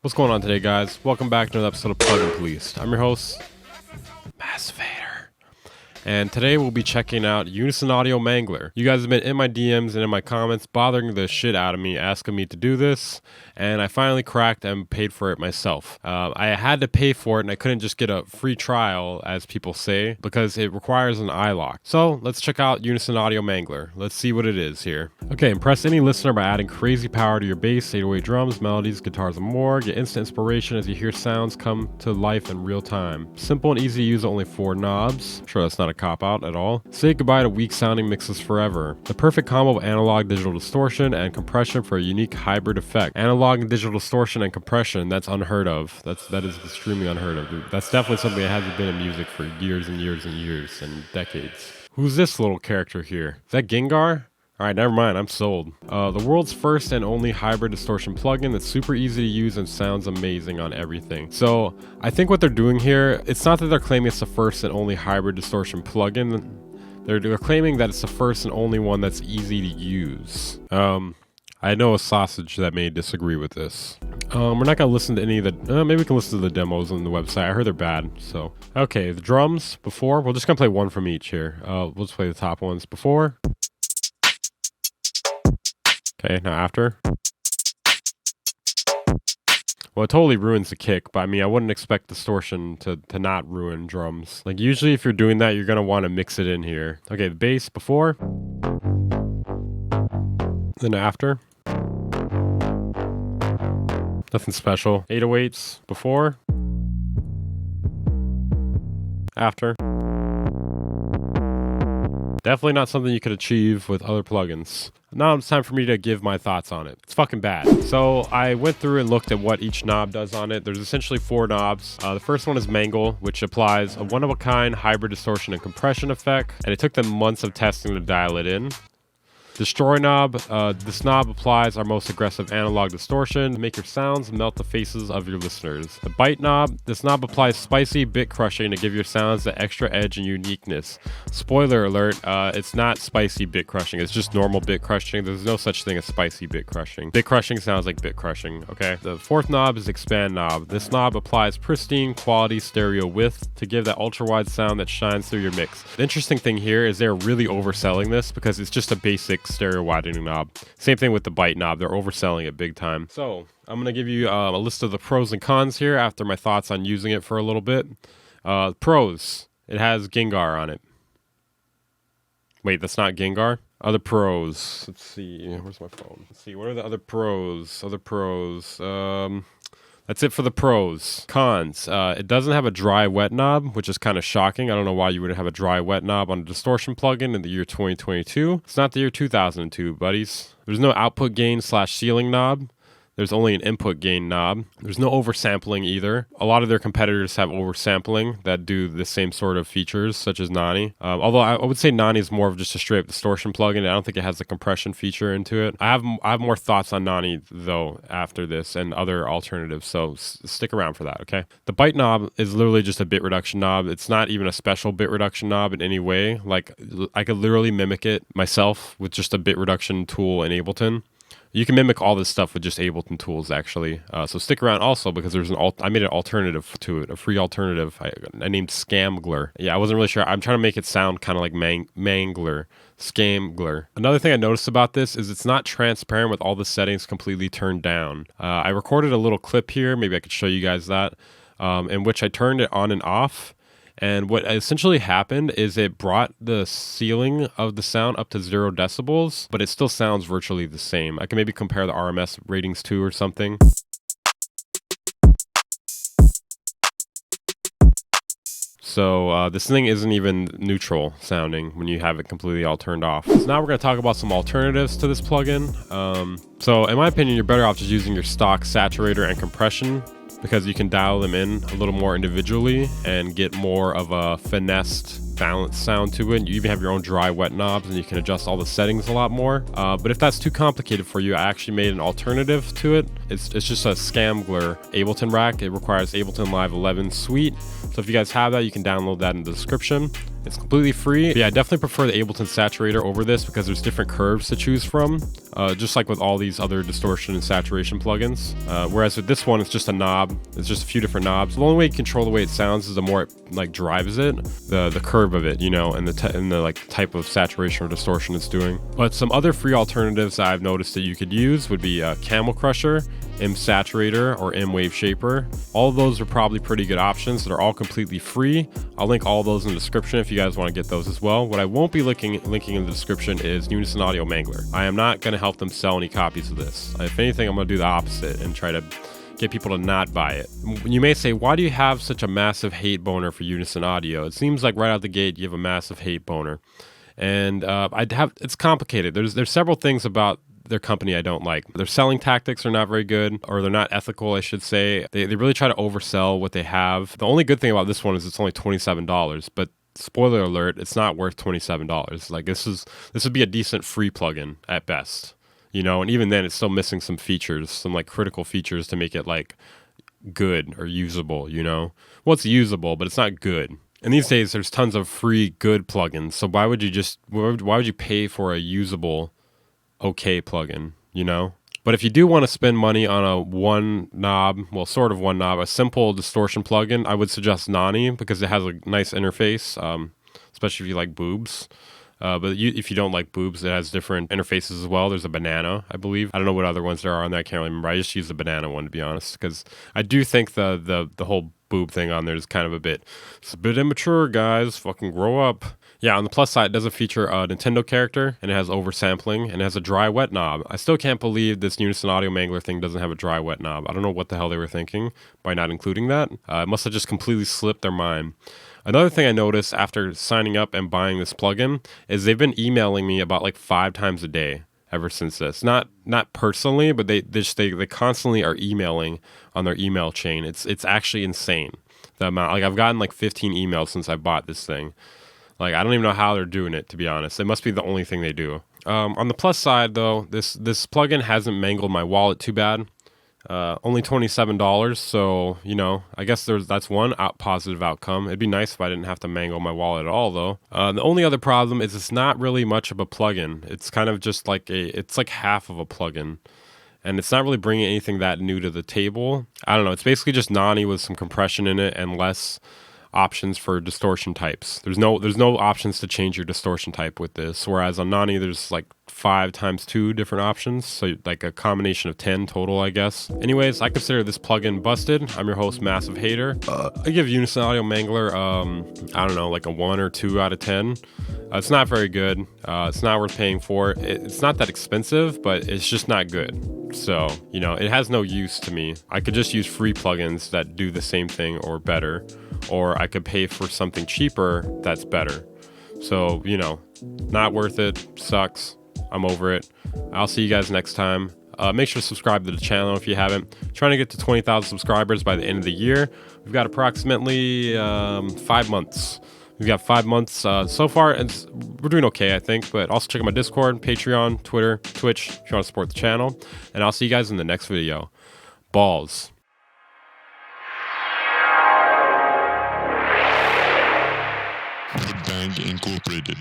What's going on today, guys? Welcome back to another episode of Plug and Policed. I'm your host, Mass Vader. And today we'll be checking out Unison Audio Mangler. You guys have been in my DMs and in my comments bothering the shit out of me, asking me to do this, and I finally cracked and paid for it myself. I had to pay for it, and I couldn't just get a free trial, as people say, because it requires an iLock. So let's check out Unison Audio Mangler. Let's see what it is here. Okay, impress any listener by adding crazy power to your bass, 808 drums, melodies, guitars, and more. Get instant inspiration as you hear sounds come to life in real time. Simple and easy to use, only 4 knobs. I'm sure that's not a cop-out at all. Say goodbye to weak sounding mixes forever. The perfect combo of analog digital distortion and compression for a unique hybrid effect. Analog and digital distortion and compression, that's unheard of. That is extremely unheard of. That's definitely something that hasn't been in music for years and years and years and decades. Who's this little character here? Is that Gengar? Alright, never mind, I'm sold. The world's first and only hybrid distortion plugin that's super easy to use and sounds amazing on everything. So, I think what they're doing here, it's not that they're claiming it's the first and only hybrid distortion plugin. They're claiming that it's the first and only one that's easy to use. I know a sausage that may disagragree with this. We're not gonna listen to any of the, maybe we can listen to the demos on the website. I heard they're bad, so. Okay, the drums, before, we're just gonna play one from each here. We'll just play the top ones. Before. Okay, now after. Well, it totally ruins the kick, but I mean, I wouldn't expect distortion to not ruin drums. Like, usually if you're doing that, you're gonna want to mix it in here. Okay, the bass, before. Then after. Nothing special. 808s, before. After. Definitely not something you could achieve with other plugins. Now it's time for me to give my thoughts on it. It's fucking bad. So I went through and looked at what each knob does on it. There's essentially 4 knobs. The first one is Mangler, which applies a one-of-a-kind hybrid distortion and compression effect. And it took them months of testing to dial it in. Destroy knob. This knob applies our most aggressive analog distortion to make your sounds melt the faces of your listeners. The bite knob. This knob applies spicy bit crushing to give your sounds the extra edge and uniqueness. Spoiler alert, it's not spicy bit crushing. It's just normal bit crushing. There's no such thing as spicy bit crushing. Bit crushing sounds like bit crushing, okay? The 4th knob is expand knob. This knob applies pristine quality stereo width to give that ultra wide sound that shines through your mix. The interesting thing here is they're really overselling this because it's just a basic stereo widening knob. Same thing with the bite knob. They're overselling it big time. So I'm gonna give you a list of the pros and cons here after my thoughts on using it for a little bit. Pros. It has Gengar on it. Wait, that's not Gengar? Other pros. Let's see. Where's my phone? Let's see. What are the other pros? That's it for the pros. Cons. It doesn't have a dry wet knob, which is kind of shocking. I don't know why you wouldn't have a dry wet knob on a distortion plugin in the year 2022. It's not the year 2002, buddies. There's no output gain / ceiling knob. There's only an input gain knob. There's no oversampling either. A lot of their competitors have oversampling that do the same sort of features, such as Nani. Although I would say Nani is more of just a straight up distortion plugin. I don't think it has a compression feature into it. I have more thoughts on Nani though after this and other alternatives, so stick around for that, okay? The bite knob is literally just a bit reduction knob. It's not even a special bit reduction knob in any way. Like, I could literally mimic it myself with just a bit reduction tool in Ableton. You can mimic all this stuff with just Ableton tools, actually. So stick around also because there's I made an alternative to it, a free alternative. I named Scamgler. Yeah, I wasn't really sure. I'm trying to make it sound kind of like Mangler. Scamgler. Another thing I noticed about this is it's not transparent with all the settings completely turned down. I recorded a little clip here. Maybe I could show you guys that, in which I turned it on and off. And what essentially happened is it brought the ceiling of the sound up to 0 decibels, but it still sounds virtually the same. I can maybe compare the RMS ratings to or something. So this thing isn't even neutral sounding when you have it completely all turned off. So now we're going to talk about some alternatives to this plugin. So in my opinion, you're better off just using your stock saturator and compression, because you can dial them in a little more individually and get more of a finessed, balanced sound to it. You even have your own dry wet knobs and you can adjust all the settings a lot more. But if that's too complicated for you, I actually made an alternative to it. It's just a Scamgler Ableton rack. It requires Ableton Live 11 Suite. So if you guys have that, you can download that in the description. It's completely free. But yeah, I definitely prefer the Ableton Saturator over this because there's different curves to choose from, just like with all these other distortion and saturation plugins. Whereas with this one, it's just a knob. It's just a few different knobs. The only way you control the way it sounds is the more it like drives it, the curve of it, you know, and the like type of saturation or distortion it's doing. But some other free alternatives that I've noticed that you could use would be Camel Crusher, M Saturator, or M Wave Shaper. All of those are probably pretty good options. They're all completely free. I'll link all those in the description if you guys want to get those as well. What I won't be linking in the description is Unison Audio Mangler. I am not going to help them sell any copies of this. If anything, I'm going to do the opposite and try to get people to not buy it. You may say, why do you have such a massive hate boner for Unison Audio? It seems like right out the gate you have a massive hate boner. And it's complicated. There's several things about their company I don't like. Their selling tactics are not very good, or they're not ethical, I should say. They really try to oversell what they have. The only good thing about this one is it's only $27, but spoiler alert, it's not worth $27. Like this would be a decent free plugin at best, you know, and even then it's still missing some features, some like critical features to make it like good or usable, you know. Well, it's usable, but it's not good. And these days there's tons of free good plugins, so why would you pay for a usable okay plugin, you know? But if you do want to spend money on a one knob, a simple distortion plugin, I would suggest Nani because it has a nice interface, especially if you like boobs. If you don't like boobs, it has different interfaces as well. There's a banana, I believe. I don't know what other ones there are on there. I can't really remember. I just use the banana one, to be honest, because I do think the whole boob thing on there is kind of it's a bit immature, guys. Fucking grow up. Yeah, on the plus side, it doesn't feature a Nintendo character, and it has oversampling, and it has a dry-wet knob. I still can't believe this Unison Audio Mangler thing doesn't have a dry-wet knob. I don't know what the hell they were thinking by not including that. It must have just completely slipped their mind. Another thing I noticed after signing up and buying this plugin is they've been emailing me about like 5 times a day ever since this. Not personally, but they constantly are emailing on their email chain. It's actually insane, the amount. Like I've gotten like 15 emails since I bought this thing. Like, I don't even know how they're doing it, to be honest. It must be the only thing they do. On the plus side, though, this plugin hasn't mangled my wallet too bad. Only $27, so, you know, I guess that's one positive outcome. It'd be nice if I didn't have to mangle my wallet at all, though. The only other problem is it's not really much of a plugin. It's kind of just like it's like half of a plugin. And it's not really bringing anything that new to the table. I don't know. It's basically just Nani with some compression in it and less options for distortion types. There's no options to change your distortion type with this, whereas on Nani there's like 5 times 2 different options, so like a combination of 10 total, I guess. Anyways, I consider this plugin busted. I'm your host, Massive Hater. I give Unison Audio Mangler I don't know, like a 1 or 2 out of 10. It's not very good. It's not worth paying for. It's not that expensive, but it's just not good. So, you know, it has no use to me. I could just use free plugins that do the same thing or better, or I could pay for something cheaper that's better. So, you know, not worth it. Sucks. I'm over it. I'll see you guys next time. Make sure to subscribe to the channel if you haven't. Trying to get to 20,000 subscribers by the end of the year. We've got approximately 5 months. We've got 5 months so far, and we're doing okay, I think. But also check out my Discord, Patreon, Twitter, Twitch if you want to support the channel. And I'll see you guys in the next video. Balls. Bang Incorporated.